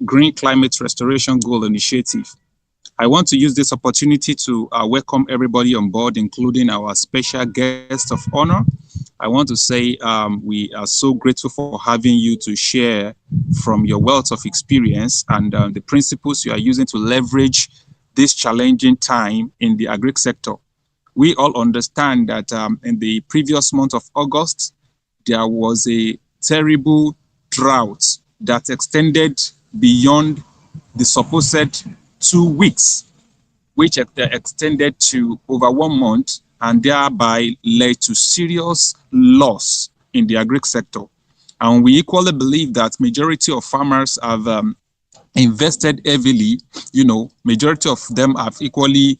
Green Climate Restoration Goal Initiative. I want to use this opportunity to welcome everybody on board, including our special guest of honor. I want to say we are so grateful for having you to share from your wealth of experience and the principles you are using to leverage this challenging time in the agri sector. We all understand that in the previous month of August, there was a terrible drought that extended beyond the supposed 2 weeks, which extended to over 1 month and thereby led to serious loss in the agri sector. And we equally believe that majority of farmers have invested heavily. Majority of them have equally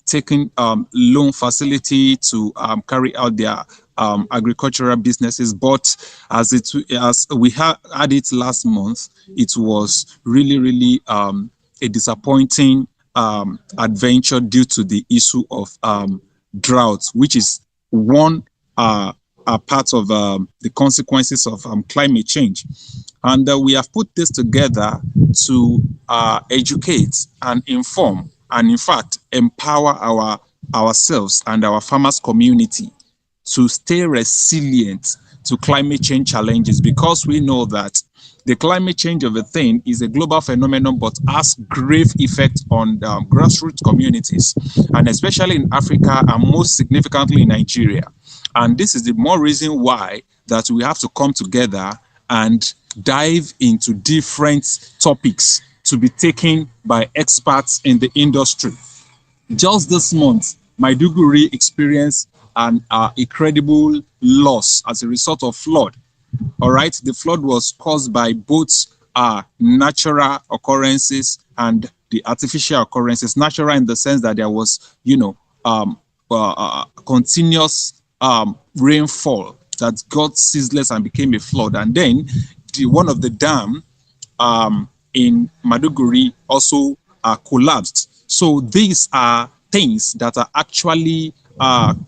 taken loan facility to carry out their agricultural businesses. But as we had it last month, it was really a disappointing adventure due to the issue of drought, which is one part of the consequences of climate change. And we have put this together to educate and inform and, in fact, empower ourselves and our farmers community to stay resilient to climate change challenges, because we know that the climate change of a thing is a global phenomenon, but has grave effect on grassroots communities, and especially in Africa and most significantly in Nigeria. And this is the more reason why that we have to come together and dive into different topics to be taken by experts in the industry. Just this month, Maiduguri experienced an incredible loss as a result of flood. All right, the flood was caused by both natural occurrences and the artificial occurrences. Natural in the sense that there was, continuous rainfall that got ceaseless and became a flood. And then one of the dam in Maiduguri also collapsed. So these are things that are actually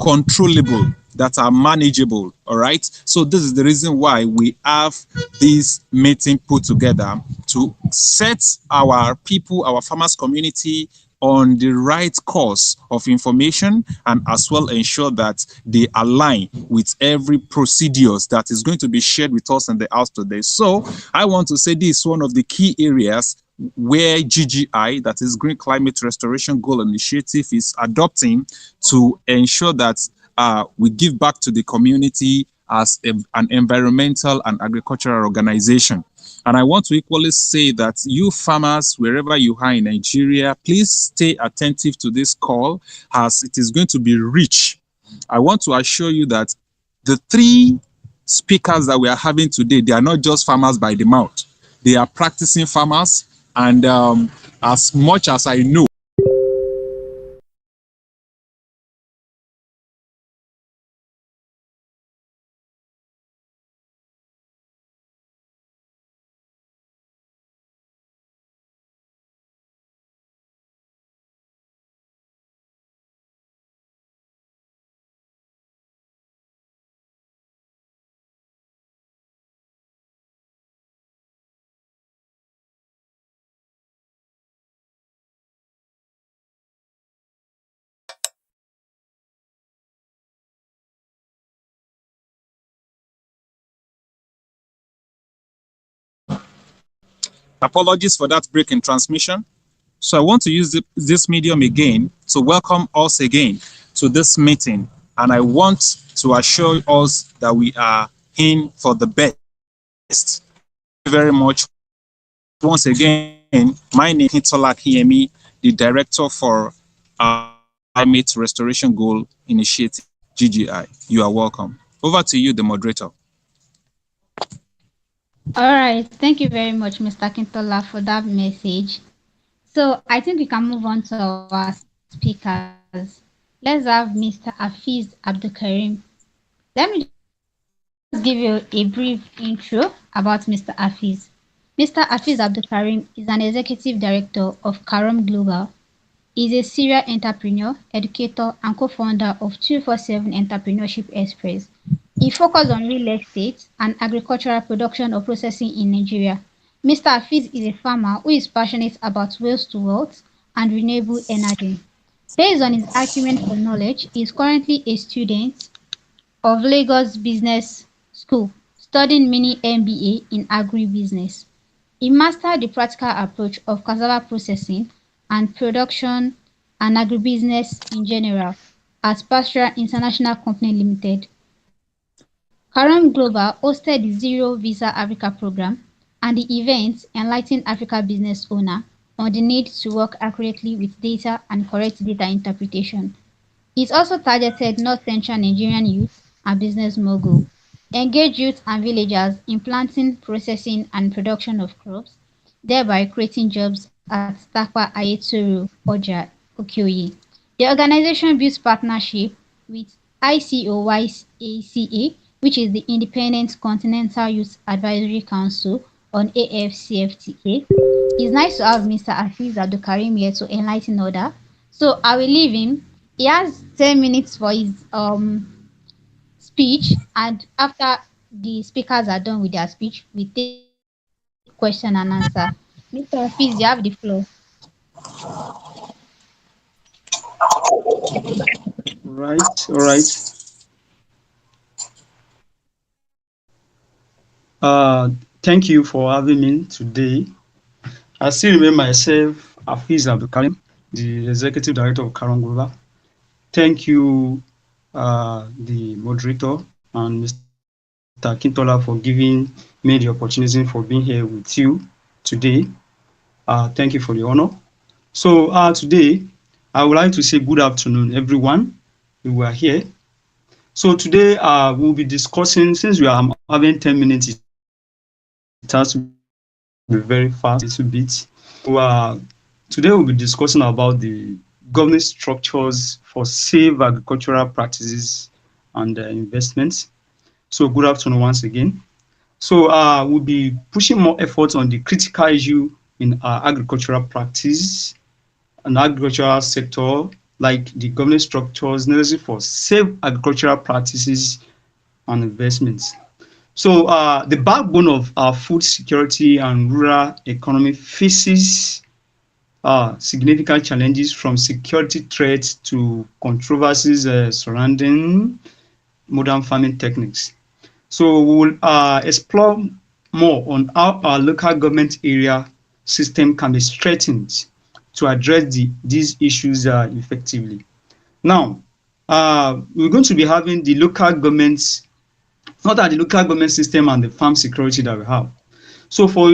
controllable, that are manageable. All right. So this is the reason why we have this meeting put together to set our people, our farmers community on the right course of information, and as well ensure that they align with every procedures that is going to be shared with us in the house today. So I want to say this is one of the key areas where GGI, that is Green Climate Restoration Goal Initiative, is adopting to ensure that we give back to the community as an environmental and agricultural organization. And I want to equally say that you farmers, wherever you are in Nigeria, please stay attentive to this call, as it is going to be rich. I want to assure you that the three speakers that we are having today, they are not just farmers by the mouth. They are practicing farmers. And as much as I know, apologies for that break in transmission. So I want to use this medium again to welcome us again to this meeting. And I want to assure us that we are in for the best. Thank you very much. Once again, my name is Tola Kiyemi, the Director for Climate Restoration Goal Initiative, GGI. You are welcome. Over to you, the moderator. All right. Thank you very much, Mr. Kintola, for that message. So I think we can move on to our speakers. Let's have Mr. Hafiz Abdulkarim. Let me just give you a brief intro about Mr. Hafiz. Mr. Hafiz Abdulkarim is an executive director of Karam Global. He is a serial entrepreneur, educator, and co-founder of 247 Entrepreneurship Express. He focuses on real estate and agricultural production or processing in Nigeria. Mr. Hafiz is a farmer who is passionate about waste to wealth and renewable energy. Based on his acumen for knowledge, he is currently a student of Lagos Business School studying mini MBA in agribusiness. He mastered the practical approach of cassava processing and production and agribusiness in general at Pastoral International Company Limited. Karam Global hosted the Zero Visa Africa program and the event enlightened Africa business owner on the need to work accurately with data and correct data interpretation. It also targeted North Central Nigerian youth and business mogul, engaged youth and villagers in planting, processing and production of crops, thereby creating jobs at Takwa Ayetoro Oja Okioyi. The organization built partnership with ICOYACA, which is the Independent Continental Youth Advisory Council on AFCFTA. It's nice to have Mr. Afiz Abdul Karim here to enlighten others. So I will leave him. He has 10 minutes for his speech, and after the speakers are done with their speech, we take question and answer. Mr. Hafiz, you have the floor. Right, all right. Thank you for having me today. I still remember myself, Hafiz Abdul Karim, the Executive Director of Karam Global. Thank you, the moderator, and Mr. Kintola for giving me the opportunity for being here with you today. Thank you for the honor. So today, I would like to say good afternoon, everyone who are here. So today, we'll be discussing, since we are having 10 minutes, it has to be very fast a little bit. So today we'll be discussing about the governance structures for safe agricultural practices and investments. So good afternoon once again. So we'll be pushing more efforts on the critical issue in our agricultural practice and agricultural sector, like the governance structures necessary for safe agricultural practices and investments. So the backbone of our food security and rural economy faces significant challenges, from security threats to controversies surrounding modern farming techniques. So we will explore more on how our local government area system can be strengthened to address these issues effectively. Now, we're going to be having the local governments, not at the local government system and the farm security that we have. So for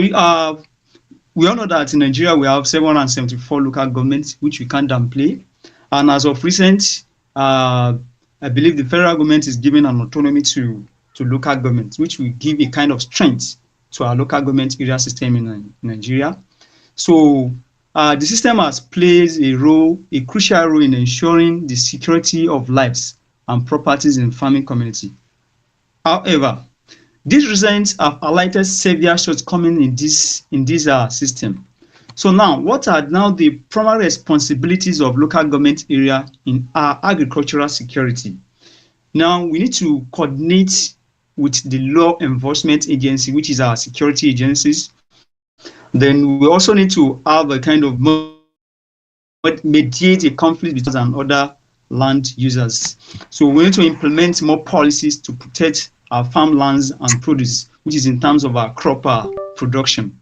we all know that in Nigeria we have 774 local governments, which we can't downplay. And as of recent, I believe the federal government is giving an autonomy to local governments, which will give a kind of strength to our local government area system in Nigeria. So the system has played a crucial role in ensuring the security of lives and properties in farming community. However, these results have highlighted severe shortcomings in this system. So now, what are now the primary responsibilities of local government area in our agricultural security? Now, we need to coordinate with the law enforcement agency, which is our security agencies. Then we also need to have a kind of mediate a conflict between us and other land users. So we need to implement more policies to protect our farmlands and produce, which is in terms of our crop production.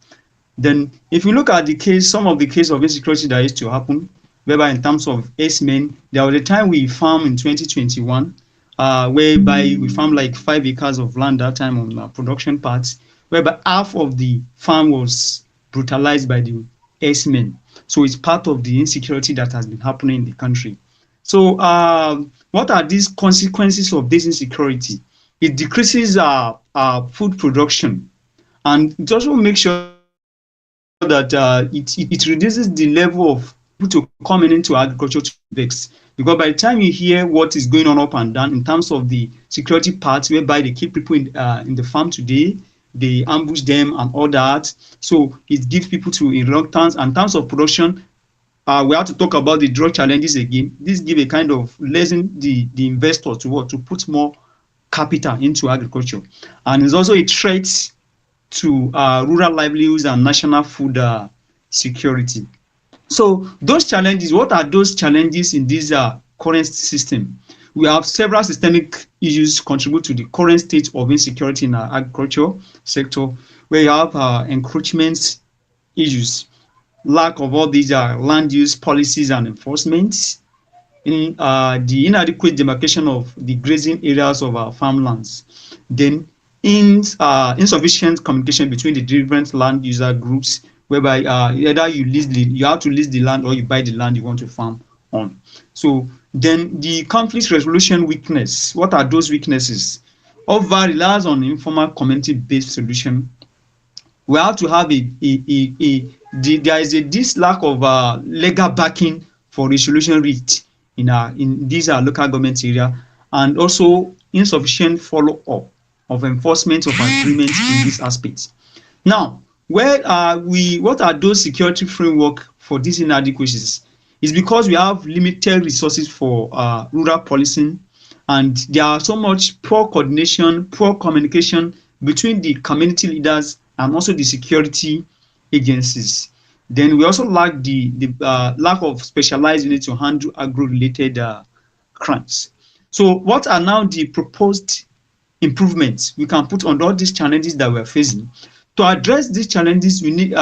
Then if you look at the case, some of the case of insecurity that used to happen, whereby in terms of S-men, there was a time we farmed in 2021, whereby we farmed like 5 acres of land that time on our production parts, whereby half of the farm was brutalized by the S-men. So it's part of the insecurity that has been happening in the country. So what are these consequences of this insecurity? It decreases our food production, and it also makes sure that it reduces the level of people to coming into agriculture to vex. Because by the time you hear what is going on up and down in terms of the security part, whereby they keep people in the farm today, they ambush them and all that. So it gives people to reluctance. And in terms of production, we have to talk about the drug challenges again. This give a kind of lesson the investor to put more capital into agriculture. And it's also a threat to rural livelihoods and national food security. So those challenges, what are those challenges in this current system? We have several systemic issues contribute to the current state of insecurity in our agriculture sector, where you have encroachment issues, lack of all these land use policies and enforcement, in the inadequate demarcation of the grazing areas of our farmlands, then insufficient communication between the different land user groups, whereby either you have to lease the land or you buy the land you want to farm on. So then the conflict resolution weakness. What are those weaknesses? Over relies on informal community-based solution. We have to have there is this lack of legal backing for resolution reached in these local government area, and also insufficient follow-up of enforcement of agreements in this aspect. Now, what are those security framework for these inadequacies? It's because we have limited resources for rural policing, and there are so much poor coordination, poor communication between the community leaders and also the security agencies. Then we also lack the lack of specialized units to handle agro-related crimes. So what are now the proposed improvements we can put on all these challenges that we're facing? To address these challenges, we need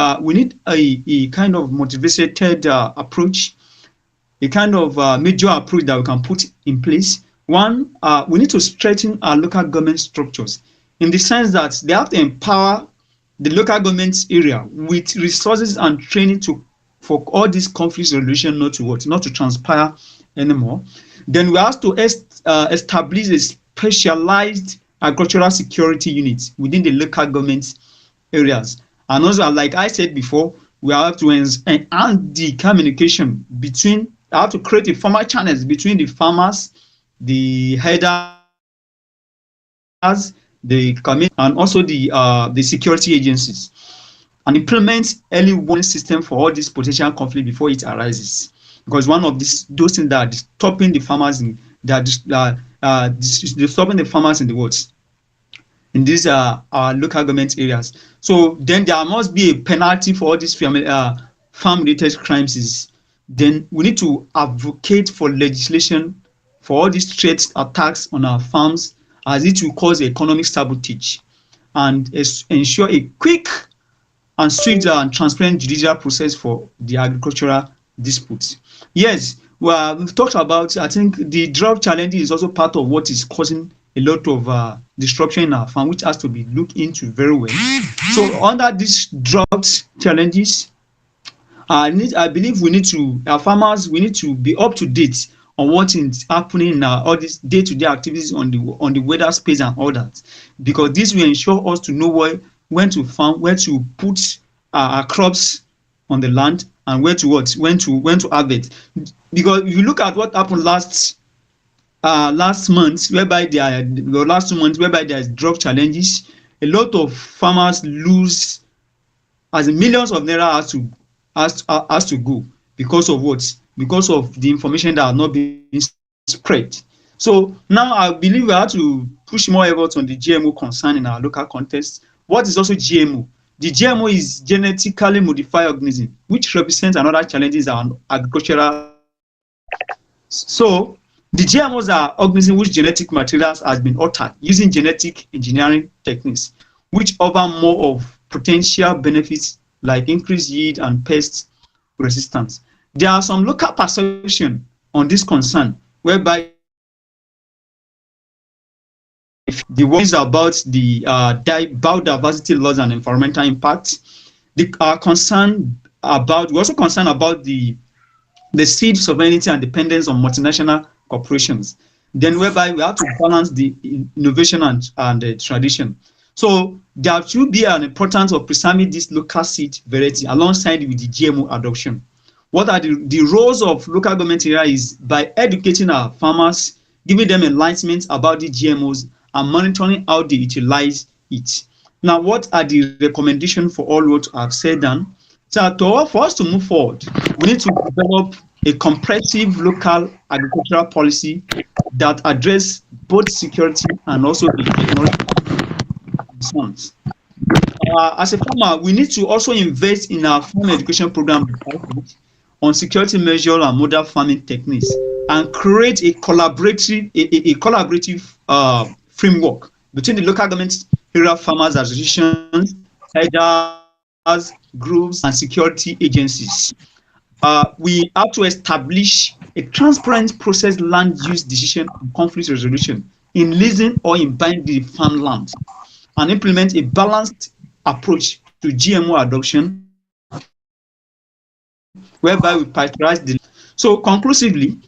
a kind of motivated approach, a kind of major approach that we can put in place. One, we need to strengthen our local government structures in the sense that they have to empower the local government area with resources and training for all these conflict resolution not to transpire anymore. Then we have to establish a specialized agricultural security unit within the local government areas. And also, like I said before, we have to enhance the communication between, I have to create a formal channels between the farmers, the headers, the community, and also the security agencies, and implement early warning system for all this potential conflict before it arises. Because one of those things that are stopping the farmers in stopping the farmers in the woods in these our local government areas. So then there must be a penalty for all these farm-related crimes. Then we need to advocate for legislation for all these threat attacks on our farms, as it will cause economic sabotage, and ensure a quick and strict and transparent judicial process for the agricultural disputes. Yes, well, we've talked about, I think the drought challenge is also part of what is causing a lot of disruption in our farm, which has to be looked into very well. So under these drought challenges, I believe our farmers, we need to be up to date on what is happening in all these day-to-day activities on the weather space and all that, because this will ensure us to know when to farm, where to put our crops on the land, and when to harvest. Because if you look at what happened last month, whereby the last 2 months, whereby there is drought challenges, a lot of farmers lose, as in millions of naira has to go because of what? Because of the information that are not being spread. So now I believe we have to push more efforts on the GMO concern in our local context. What is also GMO? The GMO is genetically modified organism, which represents another challenges on agricultural. So the GMOs are organisms which genetic materials has been altered using genetic engineering techniques, which offer more of potential benefits like increased yield and pest resistance. There are some local perception on this concern, whereby the ones about the biodiversity loss and environmental impact. We're also concerned about the seed sovereignty and dependence on multinational corporations. Then whereby we have to balance the innovation and the tradition. So there should be an importance of preserving this local seed variety alongside with the GMO adoption. What are the roles of local government area is by educating our farmers, giving them enlightenment about the GMOs, and monitoring how they utilize it. Now, what are the recommendations for all what I've said done? So for us to move forward, we need to develop a comprehensive local agricultural policy that address both security and also the technology concerns. as a farmer, we need to also invest in our farm education program on security measures and modern farming techniques, and create a collaborative framework between the local government area farmers associations, herders, groups, and security agencies. We have to establish a transparent process land use decision and conflict resolution in leasing or in buying the farmland, and implement a balanced approach to GMO adoption, whereby we prioritize the. So conclusively,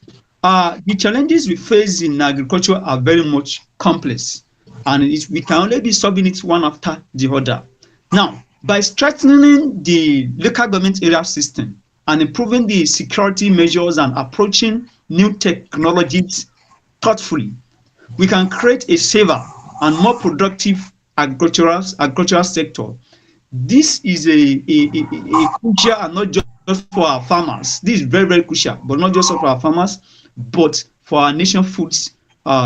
the challenges we face in agriculture are very much complex, and we can only be solving it one after the other. Now, by strengthening the local government area system and improving the security measures and approaching new technologies thoughtfully, we can create a safer and more productive agricultural sector. This is a crucial, and not just for our farmers. This is very, very crucial, but not just for our farmers, but for our nation foods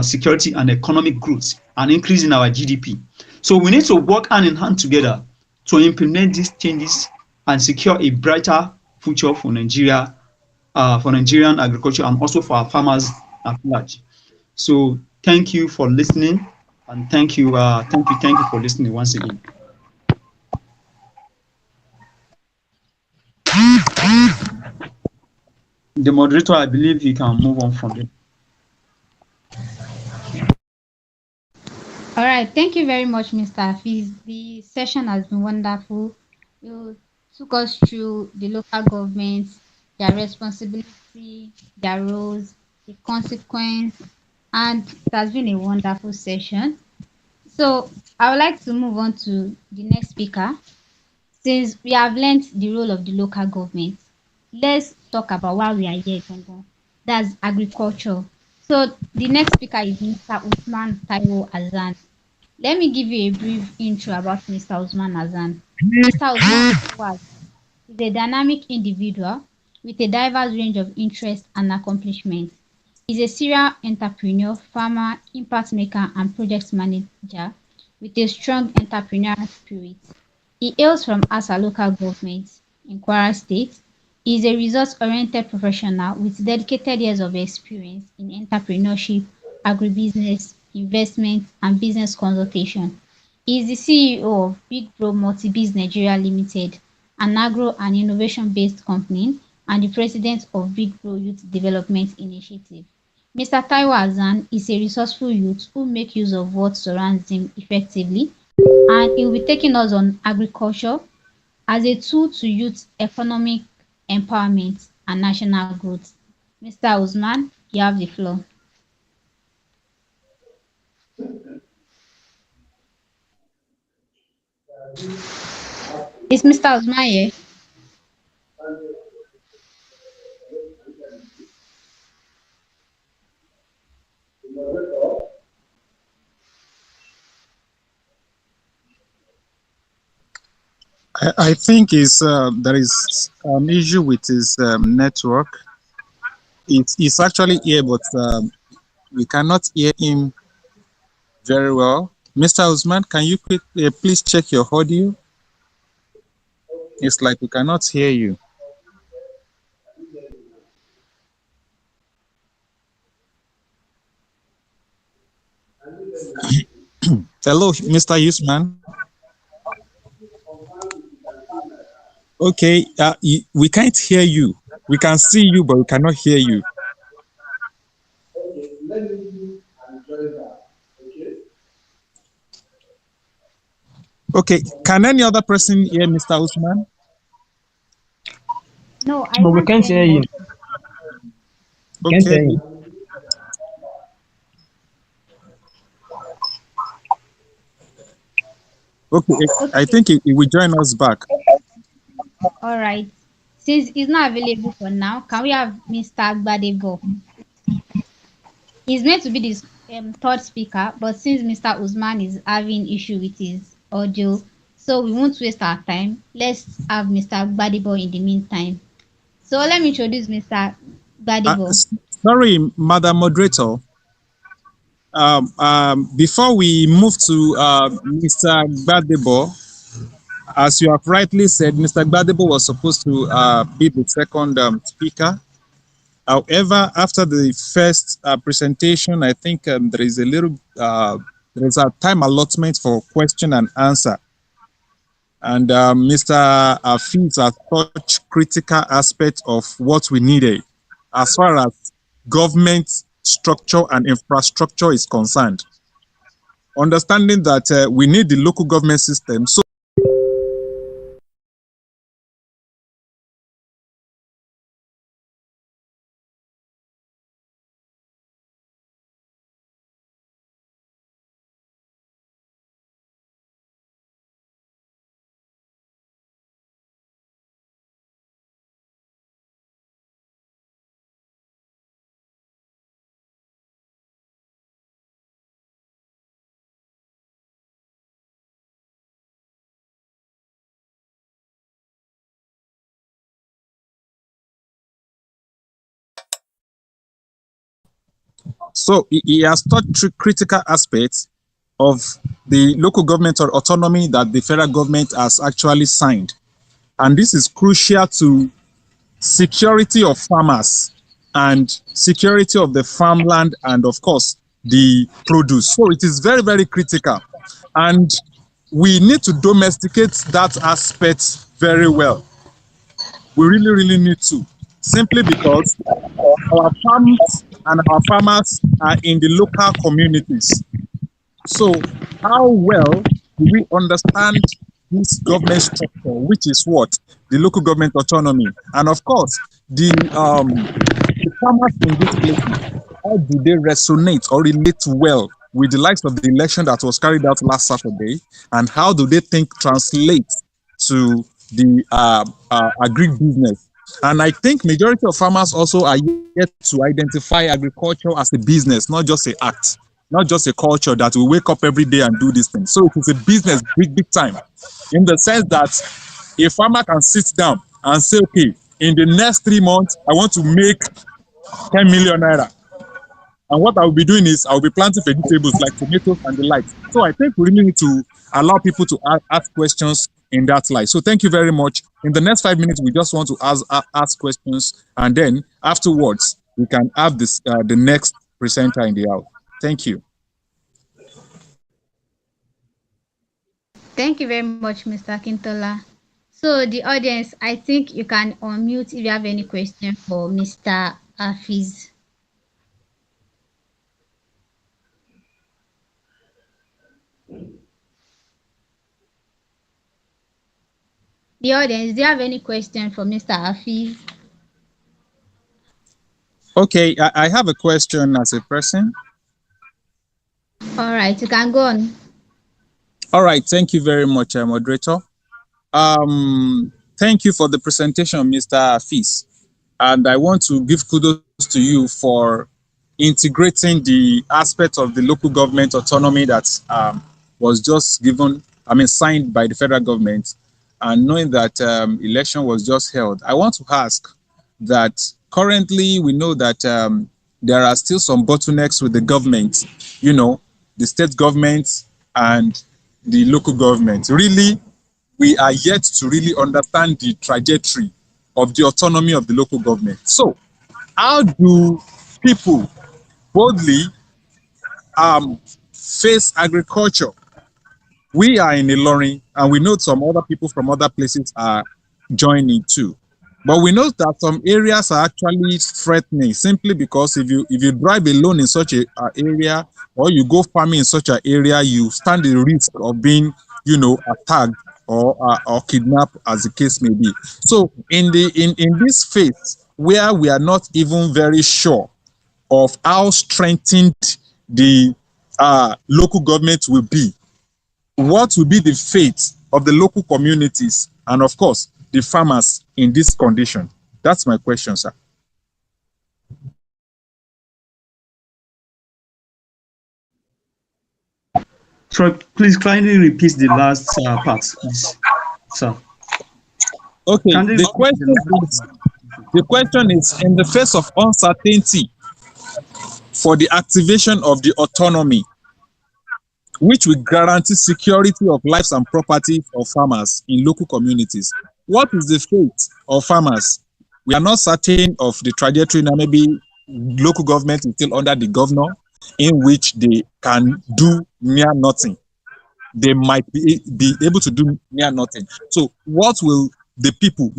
security and economic growth and increase in our GDP. So we need to work hand in hand together to implement these changes and secure a brighter future for Nigeria, for Nigerian agriculture, and also for our farmers at large. So thank you for listening, and thank you for listening once again. The moderator, I believe you can move on from there. All right, thank you very much, Mr. Hafiz. The session has been wonderful. You took us through the local governments, their responsibility, their roles, the consequence, and it has been a wonderful session. So I would like to move on to the next speaker. Since we have learned the role of the local government, let's talk about why we are here, Gongo. That's agriculture. So the next speaker is Mr. Usman Taiwo Azan. Let me give you a brief intro about Mr. Usman Azan. Mr. Usman Taiwo is a dynamic individual with a diverse range of interests and accomplishments. He's a serial entrepreneur, farmer, impact maker, and project manager with a strong entrepreneurial spirit. He hails from Asa local government in Kwara State. He is a results-oriented professional with dedicated years of experience in entrepreneurship, agribusiness, investment, and business consultation. He is the CEO of Big Bro Multibiz Nigeria Limited, an agro and innovation-based company, and the president of Big Bro Youth Development Initiative. Mr. Taiwo Azan is a resourceful youth who makes use of what surrounds him effectively, and he will be taking us on agriculture as a tool to youth economic empowerment and national growth. Mr. Usman, you have the floor. Is Mr. Usman here? I think there is an issue with his network. It's actually here, but we cannot hear him very well. Mr. Usman, can you please check your audio? It's like we cannot hear you. Hello, Mr. Usman. Okay, we can't hear you. We can see you, but we cannot hear you. Okay, can any other person hear Mr. Usman? No, But we can't hear you. Can't hear Okay. you. Okay, I think he will join us back. All right. Since he's not available for now, can we have Mr. Gbadebo? He's meant to be this third speaker, but since Mr. Usman is having issue with his audio, so we won't waste our time. Let's have Mr. Gbadebo in the meantime. So let me introduce Mr. Gbadebo. Sorry, Madam Moderator. Before we move to Mr. Gbadebo, As you have rightly said, Mr. Gbadebo was supposed to be the second speaker. However, after the first presentation, I think there is a time allotment for question and answer. And Mr. Afeez has touched critical aspect of what we needed as far as government structure and infrastructure is concerned. Understanding that we need the local government system. So he has touched critical aspects of the local government or autonomy that the federal government has actually signed. And this is crucial to security of farmers and security of the farmland and, of course, the produce. So it is very, very critical. And we need to domesticate that aspect very well. We really, really need to. Simply because our farms and our farmers are in the local communities. So how well do we understand this government structure, which is what? The local government autonomy. And of course, the farmers in this place, how do they resonate or relate well with the likes of the election that was carried out last Saturday? And how do they think translates to the agribusiness? And I think majority of farmers also are yet to identify agriculture as a business, not just an act, not just a culture that we wake up every day and do this thing. So it is a business big time, in the sense that a farmer can sit down and say, okay, in the next 3 months, I want to make 10 million naira. And what I will be doing is I will be planting vegetables like tomatoes and the like. So I think we really need to allow people to ask questions in that light. So thank you very much. In the next 5 minutes, we just want to ask questions, and then afterwards we can have this the next presenter in the house. Thank you. Thank you very much, Mr. Akintola. So the audience, I think you can unmute if you have any question for Mr. Afeez. The audience, do you have any question for Mr. Afeez? Okay, I have a question as a person. All right, you can go on. All right, thank you very much, moderator. Thank you for the presentation, Mr. Afeez. And I want to give kudos to you for integrating the aspect of the local government autonomy that was just signed by the federal government, and knowing that election was just held. I want to ask that currently we know that there are still some bottlenecks with the government, the state government and the local government. Really, we are yet to really understand the trajectory of the autonomy of the local government. So how do people boldly face agriculture? We are in Ilorin, and we know some other people from other places are joining too. But we know that some areas are actually threatening, simply because if you drive alone in such an area, or you go farming in such an area, you stand the risk of being, attacked or kidnapped, as the case may be. So in this phase where we are not even very sure of how strengthened the local government will be, what will be the fate of the local communities and, of course, the farmers in this condition? That's my question, sir. So please kindly repeat the last part, please, sir. Okay, the question is, in the face of uncertainty for the activation of the autonomy, which will guarantee security of lives and property of farmers in local communities. What is the fate of farmers? We are not certain of the trajectory now. Maybe local government is still under the governor, in which they can do near nothing. They might be able to do near nothing. So, what will the people?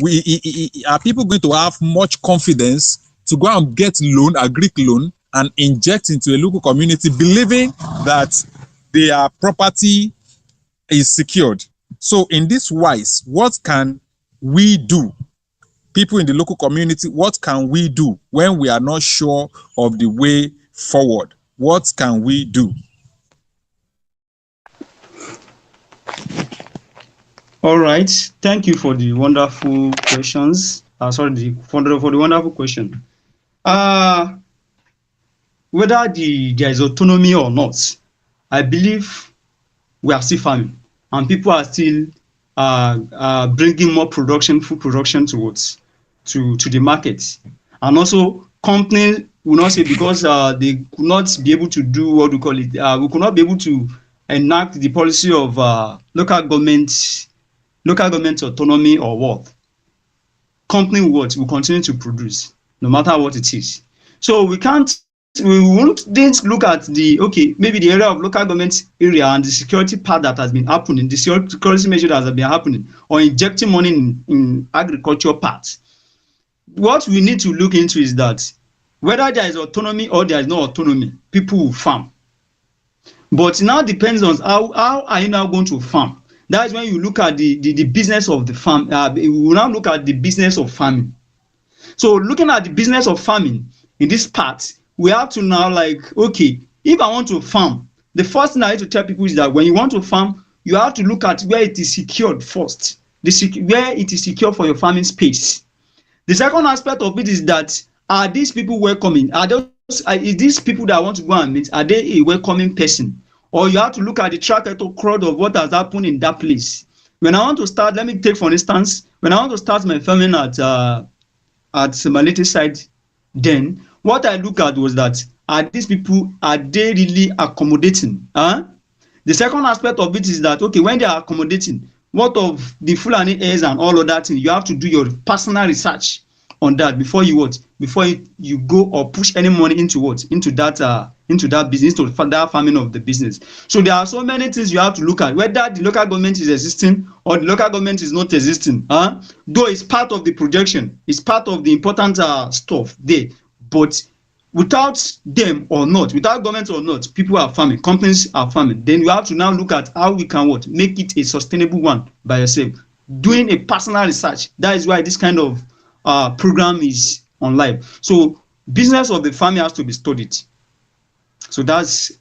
Are people going to have much confidence to go and get loan, a Greek loan, and inject into a local community, believing that their property is secured? So, in this wise, what can we do? People in the local community, what can we do when we are not sure of the way forward? What can we do? All right. Thank you for the wonderful questions. For the wonderful question. Whether there is autonomy or not, I believe we are still farming, and people are still bringing more food production towards to the market. And also, companies will not say because they could not be able to do what we call it. We could not be able to enact the policy of local government autonomy or what. Company will continue to produce no matter what it is. So we won't look at maybe the area of local government area and the security part that has been happening, the security measure that has been happening, or injecting money in agriculture part. What we need to look into is that whether there is autonomy or there is no autonomy, people will farm. But now depends on how are you now going to farm. That is when you look at the business of the farm. We will now look at the business of farming. So looking at the business of farming in this part, we have to now if I want to farm, the first thing I need to tell people is that when you want to farm, you have to look at where it is secured first, where it is secure for your farming space. The second aspect of it is that are these people welcoming? Is these people that I want to go and meet, are they a welcoming person? Or you have to look at the track record of what has happened in that place. When I want to start, let me take for instance, when I want to start my farming at Malete side, then what I look at was that are these people, are they really accommodating? The second aspect of it is that when they are accommodating, what of the Fulani heirs and all of that thing? You have to do your personal research on that before you go or push any money into that business, to that farming of the business. So there are so many things you have to look at, whether the local government is existing or the local government is not existing. Though it's part of the projection, it's part of the important stuff there, but without them or not, without government or not, people are farming, companies are farming. Then you have to now look at how we can make it a sustainable one by yourself, doing a personal research. That is why this kind of program is on live. So business of the farming has to be studied. So that's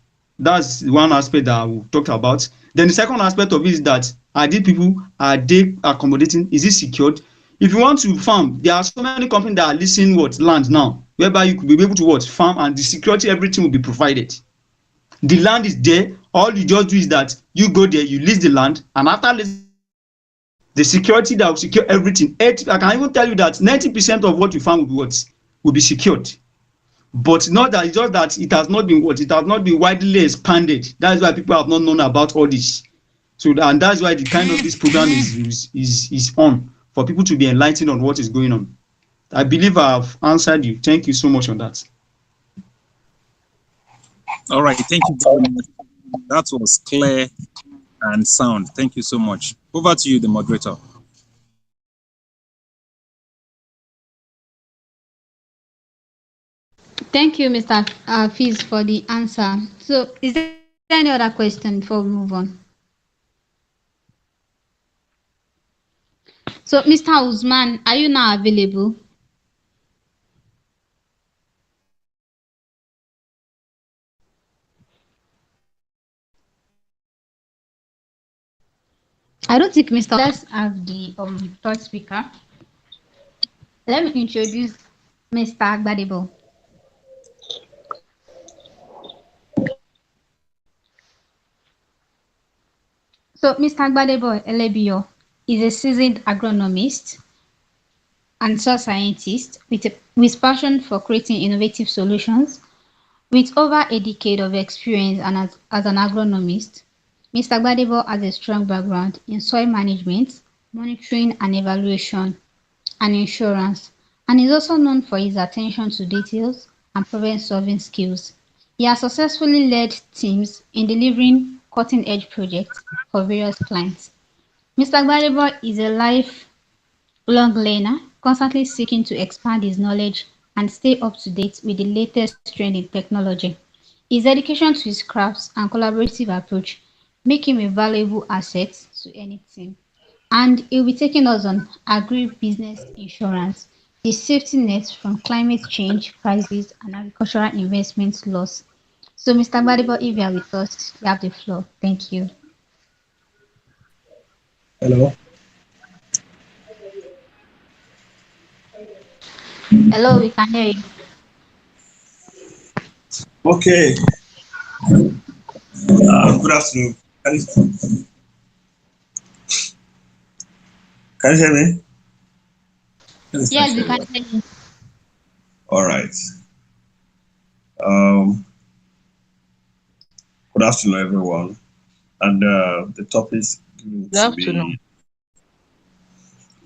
one aspect that we talked about. Then the second aspect of it is that are they accommodating? Is it secured? If you want to farm, there are so many companies that are leasing land now, whereby you could be able to farm, and the security, everything will be provided. The land is there. All you just do is that you go there, you lease the land, and after the security that will secure everything. I can even tell you that 90% of what you farm will be secured. But not that, it's just that it has not been widely expanded. That is why people have not known about all this. So and that's why the kind of this program is on, for people to be enlightened on what is going on. I believe I've answered you. Thank you so much on that. All right, thank you very much. That was clear and sound. Thank you so much. Over to you, the moderator. Thank you, Mr. Fiz, for the answer. So is there any other question before we move on? So, Mr. Usman, are you now available? I don't think Mr. Let's have the third speaker. Let me introduce Mr. Agbadebo. So, Mr. Agbadebo Elebio is a seasoned agronomist and soil scientist with passion for creating innovative solutions. With over a decade of experience and as an agronomist, Mr. Gbadebo has a strong background in soil management, monitoring and evaluation, and insurance, and is also known for his attention to details and problem-solving skills. He has successfully led teams in delivering cutting-edge projects for various clients. Mr. Gbadebo is a lifelong learner, constantly seeking to expand his knowledge and stay up to date with the latest trend in technology. His dedication to his crafts and collaborative approach make him a valuable asset to any team. And he'll be taking us on agribusiness insurance, the safety net from climate change crisis and agricultural investment loss. So, Mr. Gbadebo, if you are with us, you have the floor. Thank you. Hello. Hello, we can hear you. Okay. Good afternoon. Can you hear me? Let me start Yes, we sharing. can hear you. All right. Um, Good afternoon, everyone. And the topic given Good to afternoon. me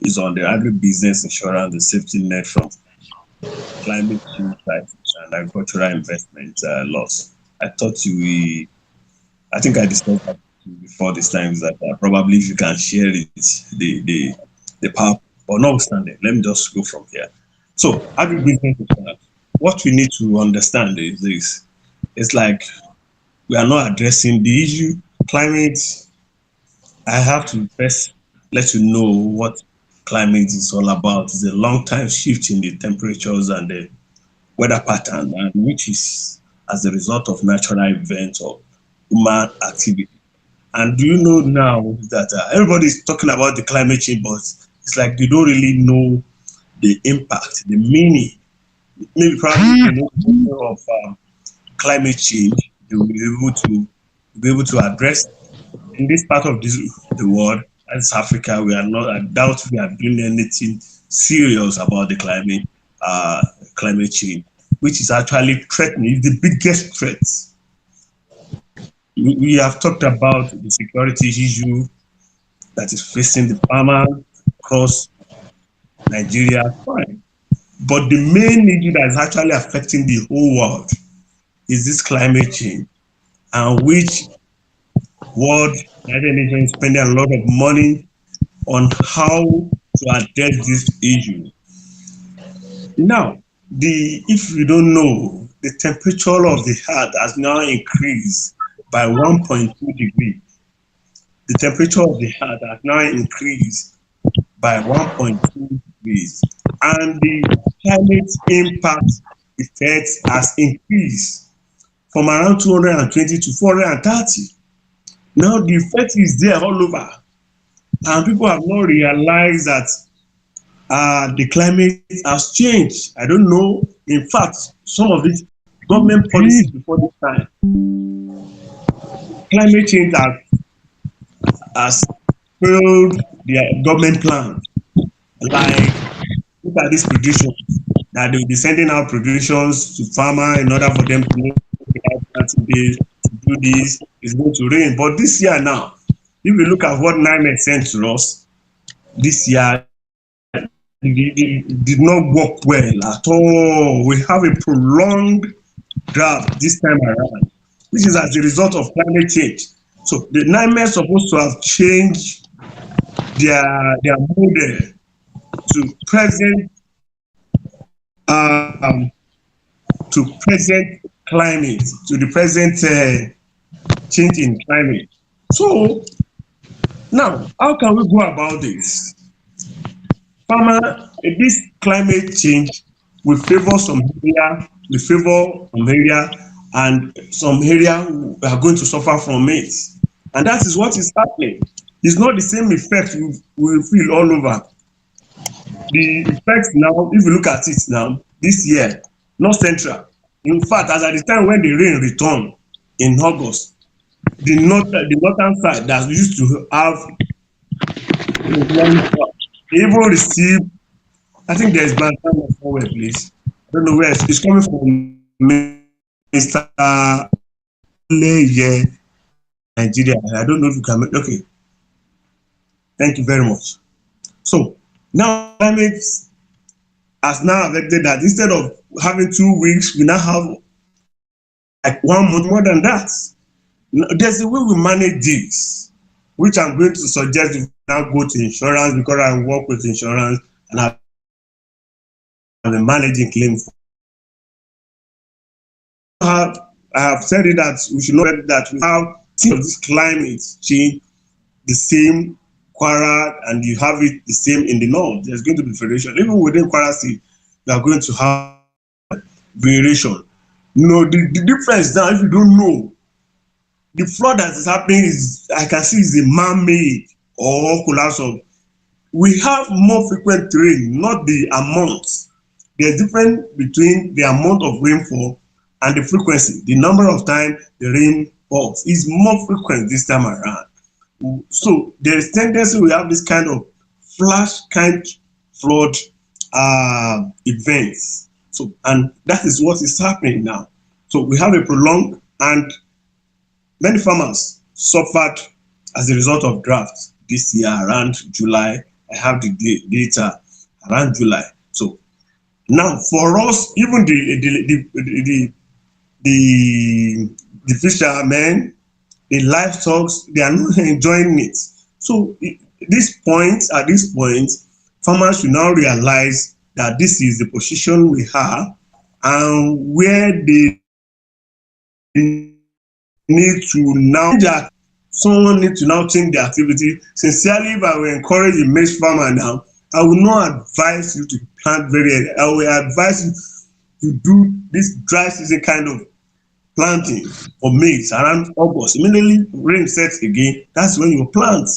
is on the agribusiness insurance, the safety net from climate change crisis and agricultural investment loss. I thought I think I discussed that before this time, is that probably if you can share it, the power, but notwithstanding, let me just go from here. So, agribusiness insurance, what we need to understand is this: it's like we are not addressing the issue climate. I have to first let you know what climate is all about. It's a long time shift in the temperatures and the weather pattern, and which is as a result of natural events or human activity. And do you know now that everybody's talking about the climate change, but it's like they don't really know the impact, the meaning. Maybe probably they know of climate change. They will be able to address in this part of the world. As Africa, we are not. I doubt we are doing anything serious about the climate change, which is actually threatening. It's the biggest threat. We have talked about the security issue that is facing the farmer across Nigeria, fine. But the main issue that is actually affecting the whole world is this climate change, and which world United Nations is spending a lot of money on how to address this issue. Now, if you don't know, the temperature of the earth has now increased by 1.2 degrees. The temperature of the earth has now increased by 1.2 degrees, and the climate impact effect has increased from around 220 to 430. Now the effect is there all over, and people have not realized that the climate has changed. I don't know. In fact, some of these government policies before this time, climate change has failed their government plan. Like, look at these predictions that they will be sending out predictions to farmers in order for them to know to do this, it's going to rain. But this year now, if we look at what NIMET sent to us this year, it did not work well at all. We have a prolonged drought this time around, which is as a result of climate change. So the NIMET is supposed to have changed their model to present um, climate, to the present change in climate. So now, how can we go about this? This climate change will favor some area, and some area are going to suffer from it. And that is what is happening. It's not the same effect we feel all over. The effect now, if you look at it now, this year, not central. In fact, as at the time when the rain returned in August, the northern side that used to have they even received, I think there's Bantam somewhere, please. I don't know where it's coming from, Mr. Leye. Nigeria. I don't know if you can make, okay. Thank you very much. So now climate has now affected that instead of having 2 weeks, we now have like 1 month more than that. There's a way we manage this, which I'm going to suggest if we now go to insurance because I work with insurance and I've been managing claims. I have said it that we should know that we have seen this climate change the same Kwara and you have it the same in the north. There's going to be variation. Even within Kwara State, we are going to have variation. The difference now, if you don't know, the flood that is happening is, I can see, is a man-made or collapse of. We have more frequent rain, not the amount. There's difference between the amount of rainfall and the frequency. The number of times the rain falls is more frequent this time around. So there is tendency we have this kind of flash kind flood events. So, and that is what is happening now. So we have a prolonged, and many farmers suffered as a result of drought this year around July. I have the data around July. So now for us, even the fishermen, the livestock, they are not enjoying it. So at this point, farmers should now realize that this is the position we have and where they need to now, someone need to now change their activity. Sincerely, if I will encourage a maize farmer now, I will not advise you to plant very early. I will advise you to do this dry season kind of planting for maize around August. Immediately rain sets again, that's when you plant.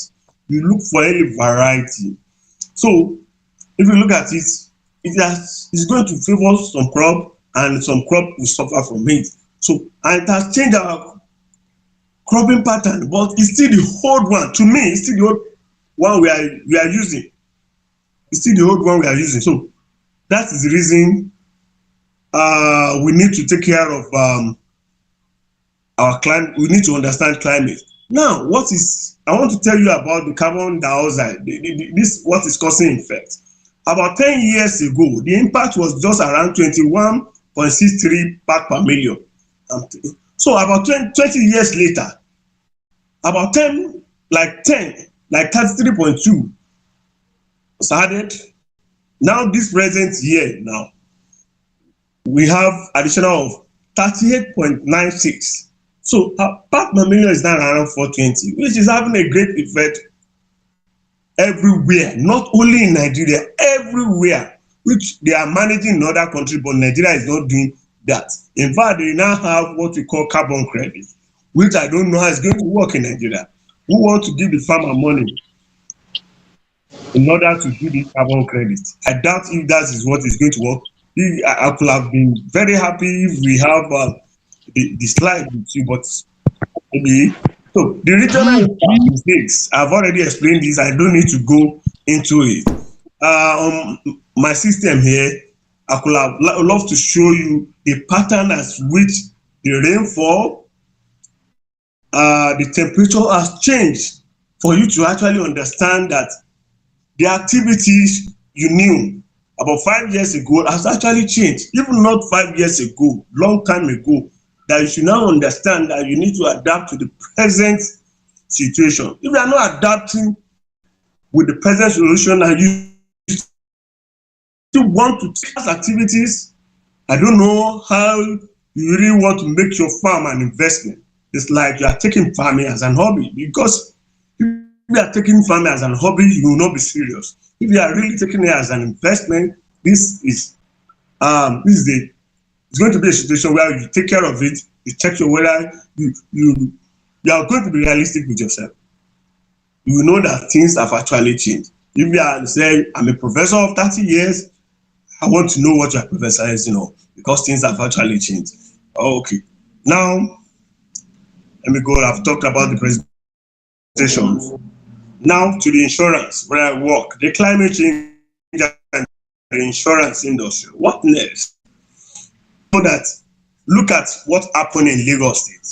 You look for any variety. So if you look at it, it's going to favor some crop and some crop will suffer from it. So, and it has changed our cropping pattern, but it's still the old one. To me, it's still the old one we are using. It's still the old one we are using. So that is the reason we need to take care of our climate. We need to understand climate. Now, I want to tell you about the carbon dioxide. This what is causing effect. About 10 years ago, the impact was just around 21.63 part per million. So about 20 years later, about 33.2 was added. Now this present year now, we have additional of 38.96. So part per million is now around 420, which is having a great effect everywhere, not only in Nigeria, everywhere, which they are managing in other countries, but Nigeria is not doing that. In fact, they now have what we call carbon credit, which I don't know how it's going to work in Nigeria. Who want to give the farmer money in order to do this carbon credit? I doubt if that is what is going to work. I could have been very happy if we have the slide with you, but maybe. So the regional mistakes, I've already explained this. I don't need to go into it. On my system here, I could have loved to show you the pattern as which the rainfall, the temperature has changed for you to actually understand that the activities you knew about 5 years ago has actually changed. Even not 5 years ago, long time ago, that you should now understand that you need to adapt to the present situation. If you are not adapting with the present solution and you still want to take activities, I don't know how you really want to make your farm an investment. It's like you are taking farming as an hobby, because if you are taking farming as an hobby, you will not be serious. If you are really taking it as an investment, it's going to be a situation where you take care of it, you check your whether you are going to be realistic with yourself. You will know that things have actually changed. If you are saying, I'm a professor of 30 years, I want to know what your professor is, because things have actually changed. Okay. Now, let me go. I've talked about the presentations. Now to the insurance where I work, the climate change and the insurance industry. What next? So that look at what happened in Lagos State.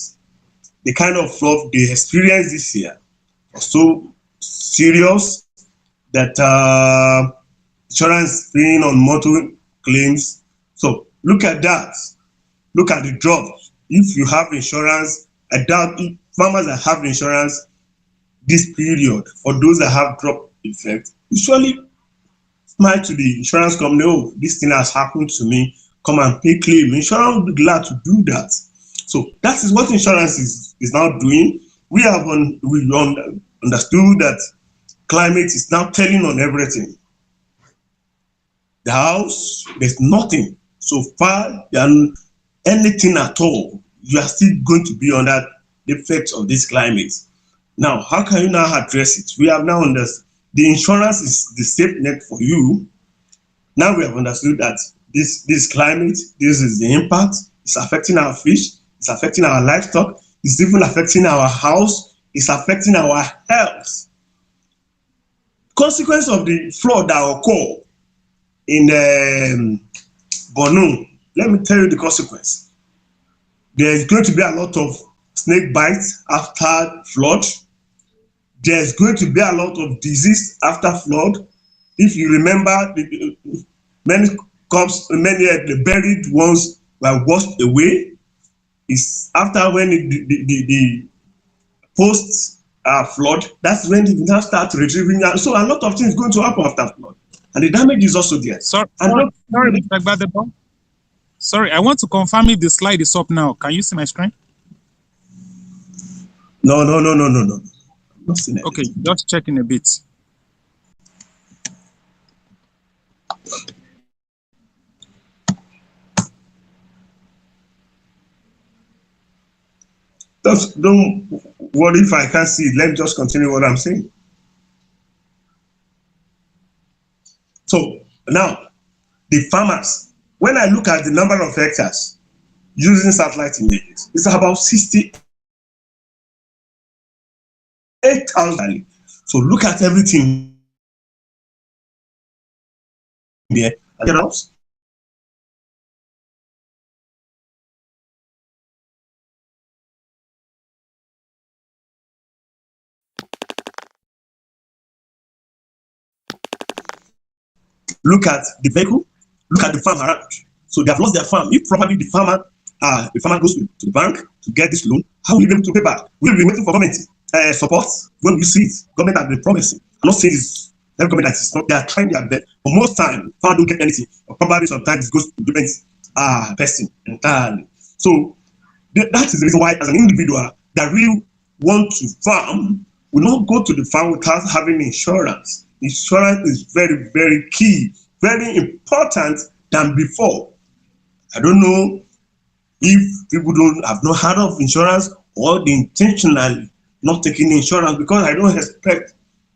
the kind of flood they experienced this year was so serious that insurance paying on motor claims. So look at that. Look at the drop. If you have insurance, I doubt if farmers that have insurance this period, for those that have drop effect, usually smile to the insurance company, oh, this thing has happened to me, come and pay claim. Insurance will be glad to do that. So that is what insurance is now doing. We have understood that climate is now telling on everything. The house, there's nothing. So far than anything at all, you are still going to be under the effects of this climate. Now, how can you now address it? We have now understood the insurance is the safe net for you. Now we have understood that this climate, this is the impact. It's affecting our fish. It's affecting our livestock. It's even affecting our house. It's affecting our health. Consequence of the flood that occurred in Borno, let me tell you the consequence. There's going to be a lot of snake bites after flood. There's going to be a lot of disease after flood. If you remember, many the buried ones were washed away. It's after when the post flood, that's when it now starts retrieving. So a lot of things going to happen after flood, and the damage is also there. Sorry, Mr. Gbadebo. Sorry, I want to confirm if the slide is up now. Can you see my screen? No. I'm not seeing it. Okay, just checking a bit. Don't worry if I can't see it. Let me just continue what I'm saying. So now, the farmers, when I look at the number of hectares using satellite images, it's about 68,000. So look at everything there. Look at the vehicle, look at the farm around. So they have lost their farm. If probably the farmer goes to the bank to get this loan, how will he be able to pay back? We'll be waiting for government support. When we see it, government has been promising. I'm not saying this every government that is not, they are trying their best, but most time farmer don't get anything. Or probably sometimes it goes to different person entirely. So that is the reason why, as an individual that really want to farm, will not go to the farm without having insurance. Insurance is very, very key, very important than before. I don't know if people have not heard of insurance or they intentionally not taking insurance, because I don't expect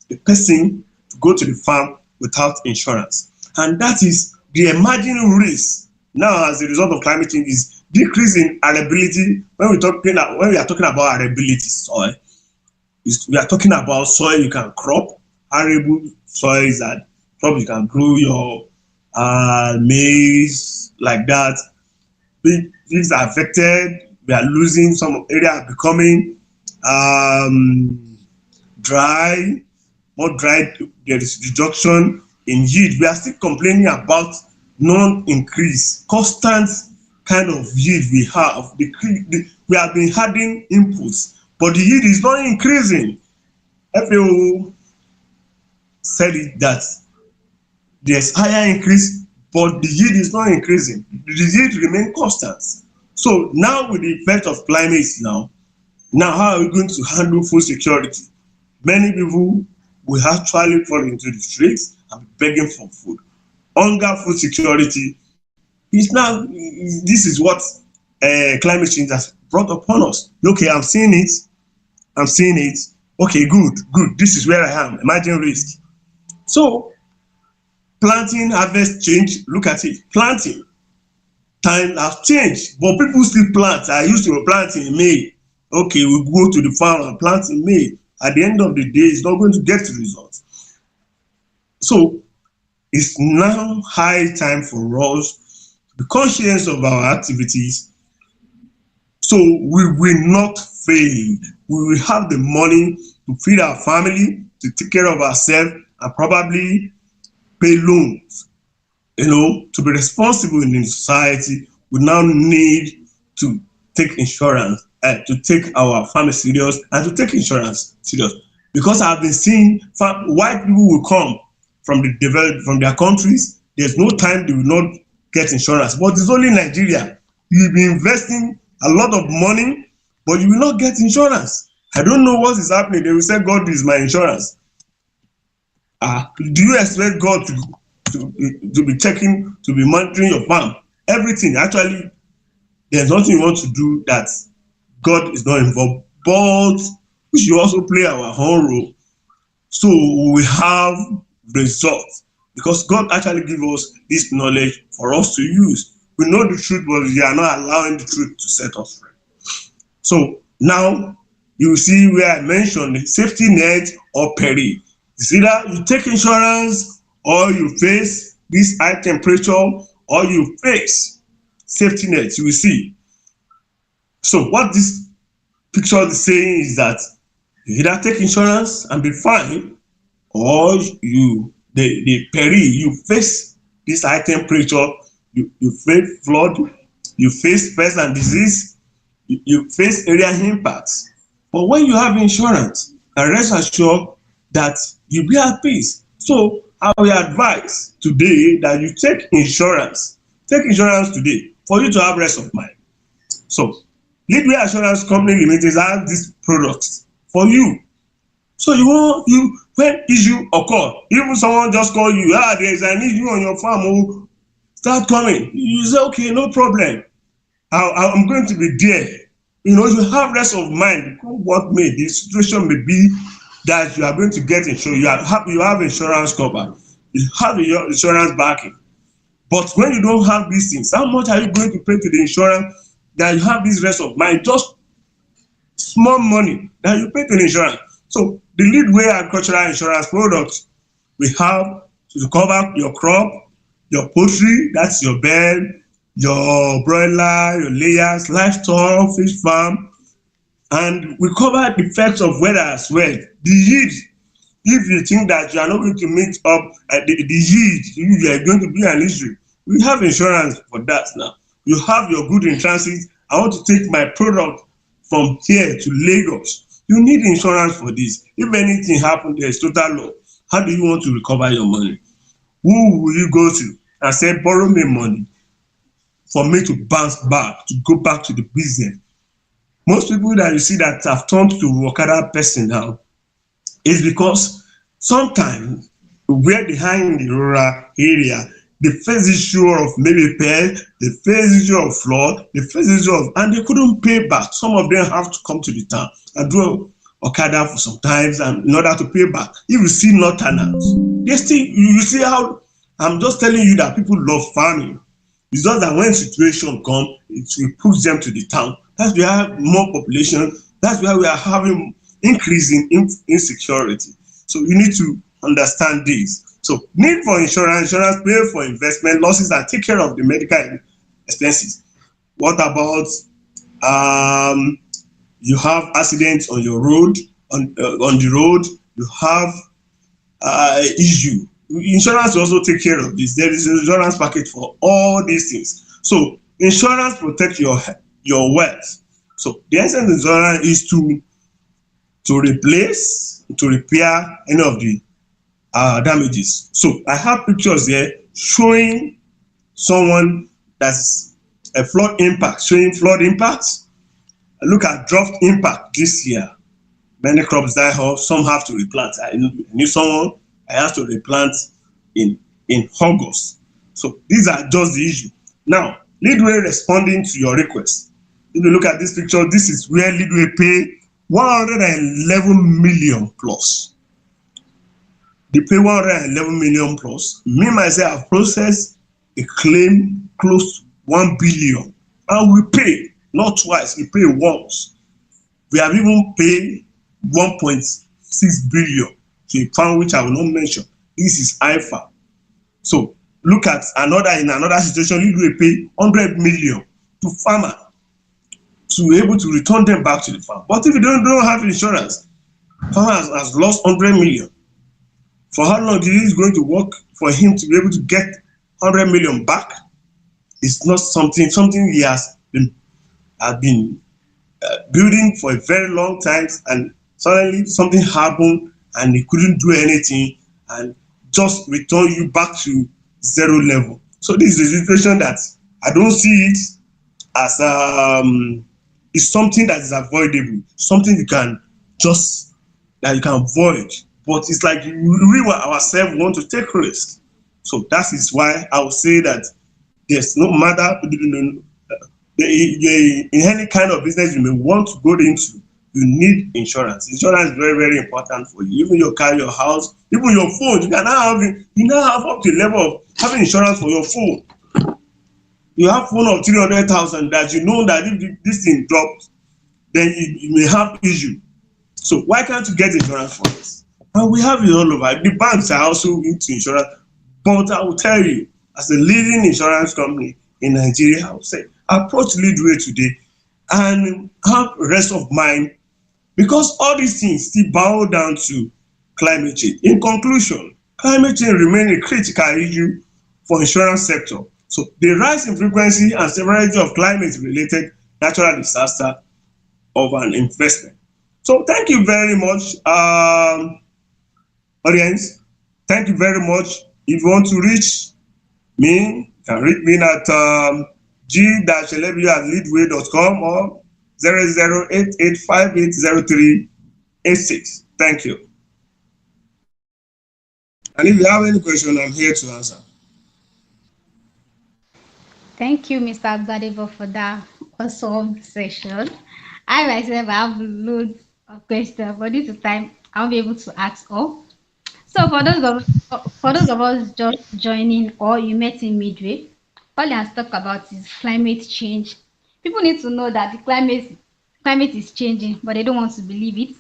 the person to go to the farm without insurance. And that is the emerging risk now as a result of climate change is decreasing arability. When we are talking about arability soil, we are talking about soil you can crop. Arable soil is that probably you can grow your maize like that. Things are affected. We are losing some area, becoming dry, more dry. There is reduction in yield. We are still complaining about non-increase, constant kind of yield we have. We have been adding inputs, but the yield is not increasing. FAO said it that there's higher increase, but the yield is not increasing. The yield remains constant. So now with the effect of climate now how are we going to handle food security? Many people will actually fall into the streets and be begging for food. Hunger, food security is now, this is what climate change has brought upon us. Okay, I'm seeing it. Okay, good. This is where I am. Emerging risk. So planting, harvest change. Look at it. Planting time has changed, but people still plant. I used to plant in May. Okay, we go to the farm and plant in May. At the end of the day, it's not going to get the results. So it's now high time for us to be conscious of our activities, So we will not fail. We will have the money to feed our family, to take care of ourselves, and probably pay loans. To be responsible in the society, we now need to take insurance, to take our family serious, and to take insurance serious. Because I've been seeing white people will come from their countries. There's no time they will not get insurance. But it's only Nigeria. You'll be investing a lot of money, but you will not get insurance. I don't know what is happening. They will say God is my insurance. Do you expect God to be checking, to be monitoring your farm? Everything. Actually, there's nothing you want to do that God is not involved. But we should also play our own role, so we have results, because God actually gives us this knowledge for us to use. We know the truth, but we are not allowing the truth to set us free. So now you see where I mentioned the safety net or peril. It's either you take insurance, or you face this high temperature, or you face safety net. You will see. So what this picture is saying is that you either take insurance and be fine, or the peril, you face this high temperature, you face flood, you face pest and disease, you face area impacts. But when you have insurance, and rest assured that you'll be at peace. So I will advise today that you take insurance. Take insurance today for you to have rest of mind. So Leadway Assurance Company Limited has this product for you. So when issue occur, even someone just call you, there is an issue on your farm, start coming. You say, okay, no problem. I'm going to be there. You have rest of mind. What may the situation may be that you are going to get insurance. You have insurance cover. You have your insurance backing. But when you don't have these things, how much are you going to pay to the insurance that you have this rest of mind? Just small money that you pay to the insurance. So the Leadway agricultural insurance products we have to cover your crop, your poultry, that's your bird, your broiler, your layers, livestock, fish farm, and we cover the effects of weather as well. The yield, if you think that you are not going to meet up the yield, you are going to be an issue. We have insurance for that now. You have your good in transit. I want to take my product from here to Lagos. You need insurance for this. If anything happens, there is total loss. How do you want to recover your money? Who will you go to and say, borrow me money for me to bounce back, to go back to the business? Most people that you see that have turned to Okada person now is because sometimes where they hide in the rural area, they face issue of maybe pest, they face issue of flood, they face issue of, and they couldn't pay back. Some of them have to come to the town and do Okada for some times, and in order to pay back. If you see northerners, they still, you see how, I'm just telling you that people love farming. It's just that when situation come, it will push them to the town. That's why we have more population. That's why we are having increasing insecurity. So you need to understand this. So need for insurance, pay for investment losses, and take care of the medical expenses. What about you have accidents on your road, on the road, you have issue. Insurance will also take care of this. There is an insurance package for all these things. So insurance protects your wealth. So the essence of insurance is to replace, to repair any of the damages. So I have pictures here showing someone that's a flood impact, showing flood impacts. Look at drought impact this year. Many crops die off, some have to replant. I knew someone I have to replant in August. So these are just the issue. Now, Leadway responding to your request. If you look at this picture, this is where Leadway pay 111 million plus. They pay 111 million plus. Me, myself, have processed a claim close to 1 billion. And we pay, not twice, we pay once. We have even paid 1.6 billion to a farm which I will not mention. This is IFA. So look at in another situation, we pay 100 million to farmer. to be able to return them back to the farm. But if you don't have insurance, farmer has lost 100 million. For how long is it going to work for him to be able to get 100 million back? It's not something he has been building for a very long time, and suddenly something happened and he couldn't do anything and just return you back to zero level. So this is a situation that I don't see it as it's something that is avoidable, something you can avoid. But it's like we ourselves want to take risk. So that is why I would say that there's no matter in any kind of business you may want to go into, you need insurance. Insurance is very, very important for you. Even your car, your house, even your phone. You now have up to the level of having insurance for your phone. You have phone of 300,000 that you know that if this thing drops, then you may have issue. So why can't you get insurance for this? And we have it all over. The banks are also into insurance. But I will tell you, as a leading insurance company in Nigeria, I would say approach Leadway today and have rest of mind, because all these things still bow down to climate change. In conclusion, climate change remains a critical issue for insurance sector. So the rise in frequency and severity of climate-related natural disaster of an investment. So thank you very much, audience. Thank you very much. If you want to reach me, you can reach me at g-elebu@leadway.com or 0088580386. Thank you. And if you have any question, I'm here to answer. Thank you, Mr. Gbadebo, for that awesome session. I myself have loads of questions, but due to time, I'll be able to ask all. So for those of us just joining or you met in midway, all he has talked about is climate change. People need to know that the climate is changing, but they don't want to believe it.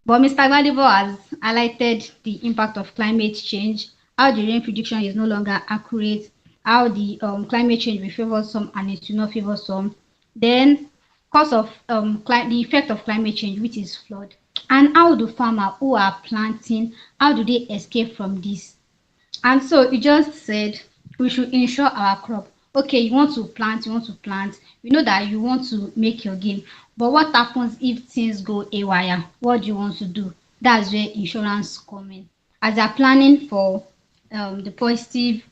But Mr. Gbadebo has highlighted the impact of climate change, how the rain prediction is no longer accurate, how the climate change will favor some and it will not favor some. Then cause of the effect of climate change, which is flood, and how do farmers who are planting, how do they escape from this? And so you just said we should insure our crop. Okay, you want to plant. We know that you want to make your gain, but what happens if things go haywire? What do you want to do? That's where insurance comes in. As you're planning for the positive,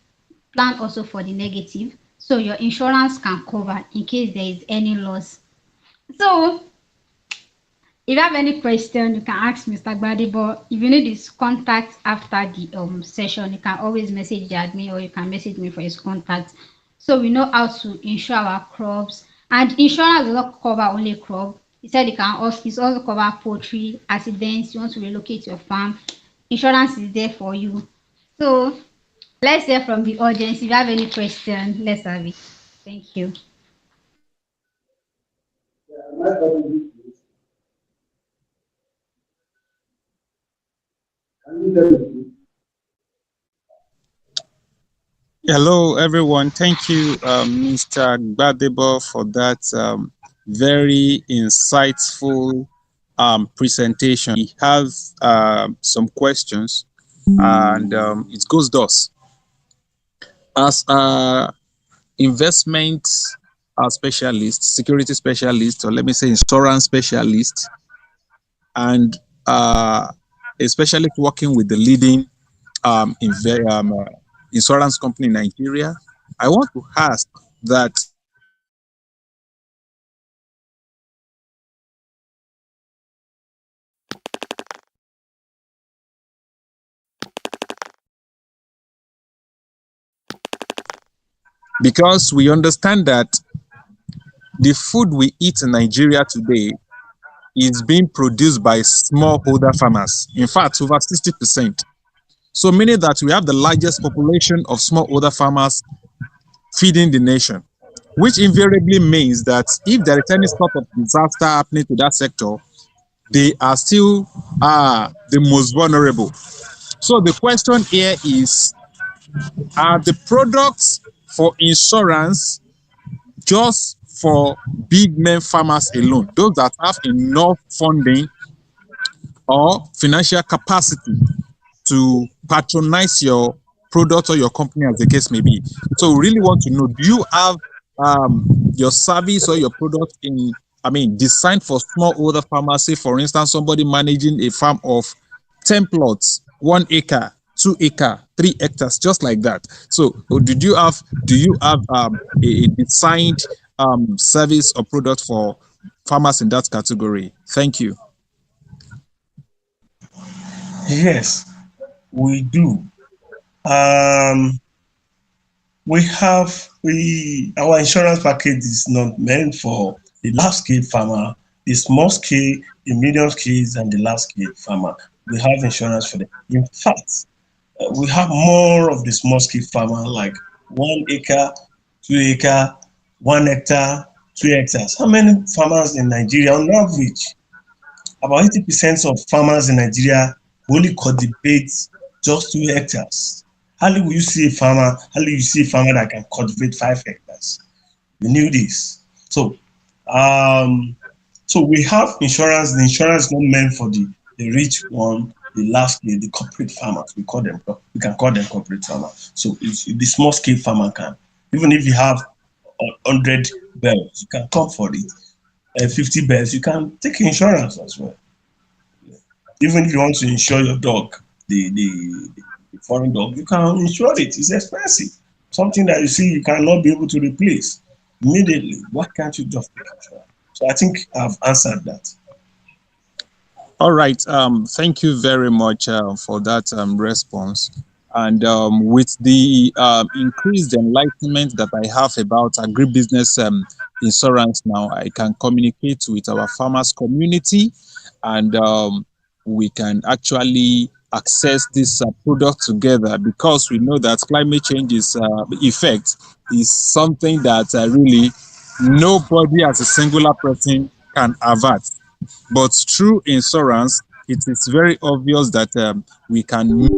plan also for the negative, so your insurance can cover in case there is any loss. So if you have any question, you can ask Mr. Gbadebo. If you need his contact after the session, you can always message the admin or you can message me for his contact. So we know how to insure our crops, and insurance does not cover only crop. He said it can also cover poultry, accidents. You want to relocate your farm, insurance is there for you. So let's hear from the audience. If you have any question, let's have it. Thank you. Hello, everyone. Thank you, Mr. Gbadebo, for that very insightful presentation. We have some questions, and it goes thus. As investment specialist, security specialist, or let me say insurance specialist, and especially working with the leading insurance company in Nigeria, I want to ask that because we understand that the food we eat in Nigeria today is being produced by smallholder farmers. In fact, over 60%. So meaning that we have the largest population of smallholder farmers feeding the nation, which invariably means that if there is any sort of disaster happening to that sector, they are still the most vulnerable. So the question here is, are the products for insurance just for big men farmers alone, those that have enough funding or financial capacity to patronize your product or your company, as the case may be. So we really want to know, do you have your service or your product designed for smallholder farmers? Say, for instance, somebody managing a farm of 10 plots, 1 acre, 2 acre, 3 hectares, just like that. So do you have a designed service or product for farmers in that category? Thank you. Yes, we do. Um, our insurance package is not meant for the large scale farmer, the small scale, the medium scale, and the large scale farmer. We have insurance for them. In fact, we have more of the small scale farmer, like 1 acre, 2 acre, 1 hectare, 2 hectares. How many farmers in Nigeria on average? About 80% of farmers in Nigeria only cultivate just 2 hectares. Hardly will you see a farmer, that can cultivate 5 hectares. You knew this. So we have insurance. The insurance is not meant for the rich one, the large scale, the corporate farmers. We can call them corporate farmers. So the small scale farmer can. Even if you have 100 bells, you can come for it. 50 bells, you can take insurance as well. Even if you want to insure your dog, the foreign dog, you can insure it. It's expensive. Something that you see you cannot be able to replace immediately. Why can't you just take insurance? So I think I've answered that. All right. Thank you very much for that response. And with the increased enlightenment that I have about agribusiness insurance now, I can communicate with our farmers community, and we can actually access this product together, because we know that climate change effect is something that really nobody as a singular person can avert. But through insurance, it is very obvious that we can